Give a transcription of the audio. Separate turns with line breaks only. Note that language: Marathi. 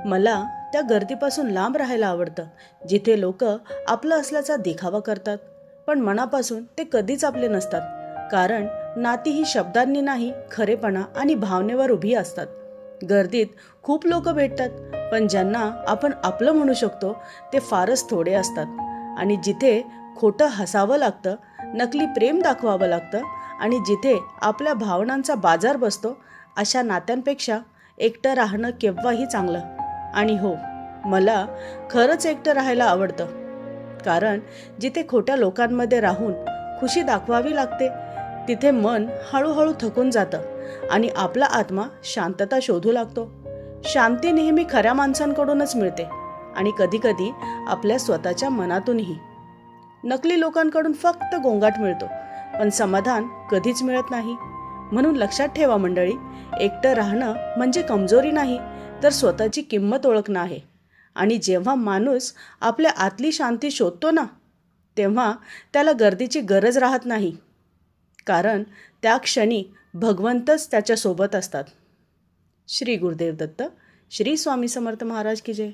मला त्या गर्दीपासून लांब राहायला आवडतं, जिथे लोक आपलं असल्याचा देखावा करतात, पण मनापासून ते कधीच आपले नसतात. कारण नाती ही शब्दांनी नाही, खरेपणा आणि भावनेवर उभी असतात. गर्दीत खूप लोक भेटतात, पण ज्यांना आपण आपलं म्हणू शकतो ते फारच थोडे असतात. आणि जिथे खोटं हसावं लागतं, नकली प्रेम दाखवावं लागतं आणि जिथे आपल्या भावनांचा बाजार बसतो, अशा नात्यांपेक्षा एकटं राहणं केव्हाही चांगलं. आणि हो, मला खरंच एकटं राहायला आवडतं. कारण जिथे खोट्या लोकांमध्ये राहून खुशी दाखवावी लागते, तिथे मन हळूहळू थकून जातं आणि आपला आत्मा शांतता शोधू लागतो. शांती नेहमी खऱ्या माणसांकडूनच मिळते आणि कधीकधी आपल्या स्वतःच्या मनातूनही. नकली लोकांकडून फक्त गोंगाट मिळतो, पण समाधान कधीच मिळत नाही. म्हणून लक्षात ठेवा मंडळी, एकटं राहणं म्हणजे कमजोरी नाही, तर स्वतःची किंमत ओळखणं आहे. आणि जेव्हा माणूस आपल्या आतली शांती शोधतो ना, तेव्हा त्याला गर्दीची गरज राहत नाही. कारण त्या क्षणी भगवंतच त्याच्यासोबत असतात. श्री गुरुदेव दत्त. श्री स्वामी समर्थ महाराज की जय.